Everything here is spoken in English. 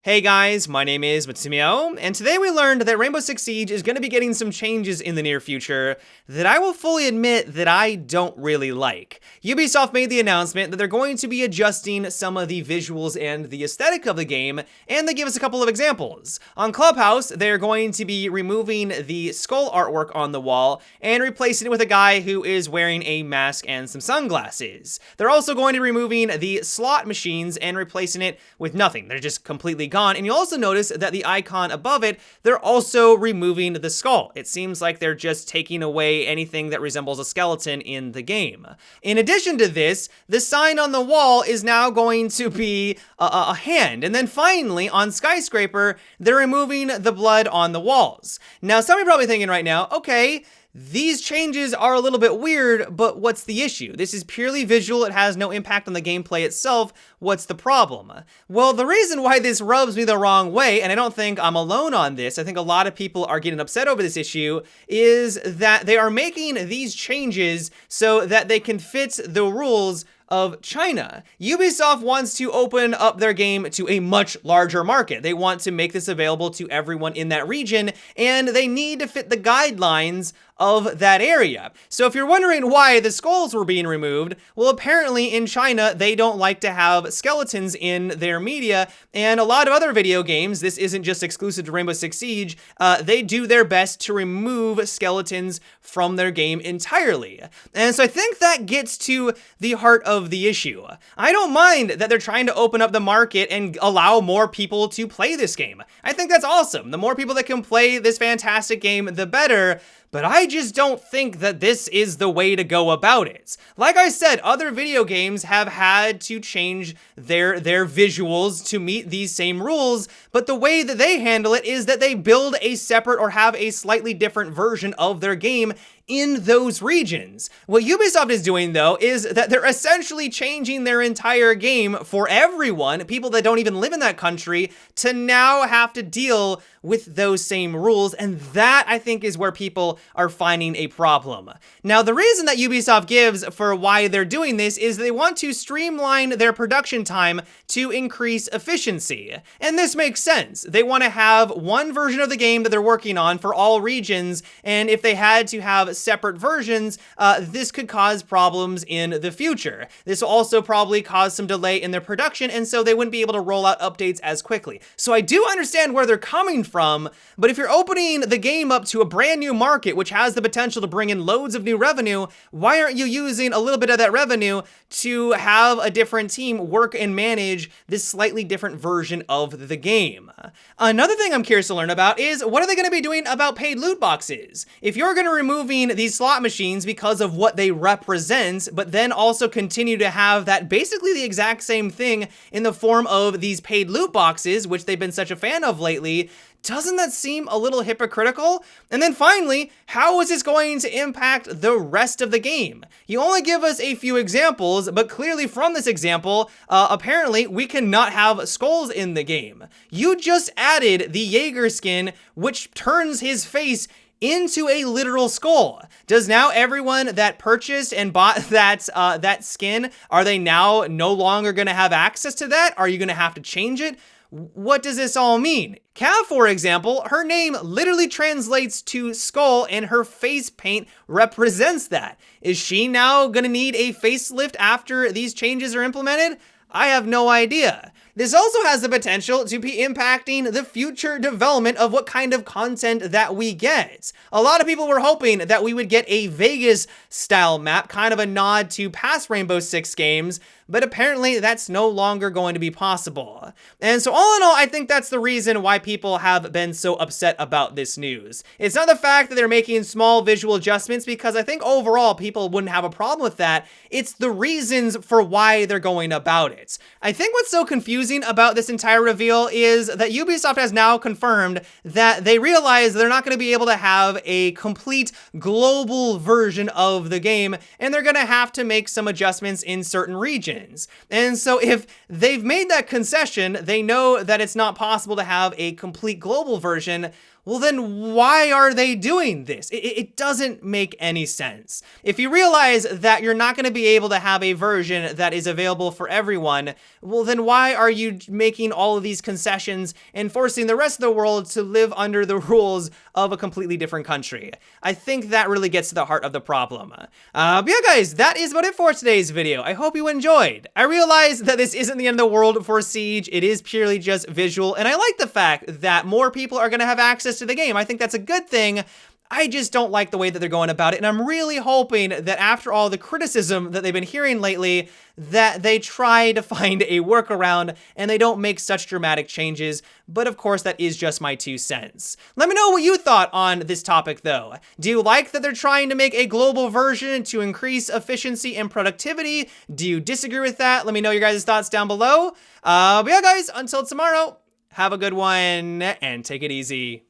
Hey guys, my name is Matsumio, and today we learned that Rainbow Six Siege is going to be getting some changes in the near future that I will fully admit that I don't really like. Ubisoft made the announcement that they're going to be adjusting some of the visuals and the aesthetic of the game, and they give us a couple of examples. On Clubhouse, they're going to be removing the skull artwork on the wall and replacing it with a guy who is wearing a mask and some sunglasses. They're also going to be removing the slot machines and replacing it with nothing. They're just completely gone. And you'll also notice that the icon above it, they're also removing the skull. It seems like they're just taking away anything that resembles a skeleton in the game. In addition to this, the sign on the wall is now going to be a hand. And then finally, on Skyscraper, they're removing the blood on the walls. Now, some of you are probably thinking right now, okay, these changes are a little bit weird, but what's the issue? This is purely visual, it has no impact on the gameplay itself. What's the problem? Well, the reason why this rubs me the wrong way, and I don't think I'm alone on this, I think a lot of people are getting upset over this issue, is that they are making these changes so that they can fit the rules of China. Ubisoft wants to open up their game to a much larger market. They want to make this available to everyone in that region, and they need to fit the guidelines of that area. So if you're wondering why the skulls were being removed, well, apparently in China, they don't like to have skeletons in their media, and a lot of other video games, this isn't just exclusive to Rainbow Six Siege, they do their best to remove skeletons from their game entirely. And so I think that gets to the heart of the issue. I don't mind that they're trying to open up the market and allow more people to play this game. I think that's awesome. The more people that can play this fantastic game, the better. But I just don't think that this is the way to go about it. Like I said, other video games have had to change their visuals to meet these same rules, but the way that they handle it is that they build a separate or have a slightly different version of their game in those regions. What Ubisoft is doing, though, is that they're essentially changing their entire game for everyone, people that don't even live in that country, to now have to deal with those same rules, and that, I think, is where people are finding a problem. Now, the reason that Ubisoft gives for why they're doing this is they want to streamline their production time to increase efficiency. And this makes sense. They want to have one version of the game that they're working on for all regions, and if they had to have separate versions, this could cause problems in the future. This will also probably cause some delay in their production, and so they wouldn't be able to roll out updates as quickly. So I do understand where they're coming from, but if you're opening the game up to a brand new market, which has the potential to bring in loads of new revenue, why aren't you using a little bit of that revenue to have a different team work and manage this slightly different version of the game? Another thing I'm curious to learn about is, what are they going to be doing about paid loot boxes? If you're going to removing these slot machines because of what they represent, but then also continue to have that basically the exact same thing in the form of these paid loot boxes, which they've been such a fan of lately, doesn't that seem a little hypocritical? And then finally, how is this going to impact the rest of the game? You only give us a few examples, but clearly from this example, apparently we cannot have skulls in the game. You just added the Jaeger skin, which turns his face into a literal skull. Does now everyone that purchased and bought that skin, are they now no longer going to have access to that? Are you going to have to change it? What does this all mean? Cav, for example, her name literally translates to skull and her face paint represents that. Is she now gonna need a facelift after these changes are implemented? I have no idea. This also has the potential to be impacting the future development of what kind of content that we get. A lot of people were hoping that we would get a Vegas style map, kind of a nod to past Rainbow Six games, but apparently that's no longer going to be possible. And so all in all, I think that's the reason why people have been so upset about this news. It's not the fact that they're making small visual adjustments, because I think overall people wouldn't have a problem with that. It's the reasons for why they're going about it. I think what's so confusing about this entire reveal is that Ubisoft has now confirmed that they realize they're not going to be able to have a complete global version of the game, and they're going to have to make some adjustments in certain regions. And so if they've made that concession, they know that it's not possible to have a complete global version. Well, then why are they doing this? It doesn't make any sense. If you realize that you're not going to be able to have a version that is available for everyone, well, then why are you making all of these concessions and forcing the rest of the world to live under the rules of a completely different country? I think that really gets to the heart of the problem. But yeah, guys, that is about it for today's video. I hope you enjoyed. I realize that this isn't the end of the world for Siege. It is purely just visual, and I like the fact that more people are going to have access to the game. I think that's a good thing. I just don't like the way that they're going about it, and I'm really hoping that after all the criticism that they've been hearing lately, that they try to find a workaround and they don't make such dramatic changes. But of course, that is just my 2 cents. Let me know what you thought on this topic, though. Do you like that they're trying to make a global version to increase efficiency and productivity? Do you disagree with that? Let me know your guys' thoughts down below. But yeah, guys, until tomorrow, have a good one and take it easy.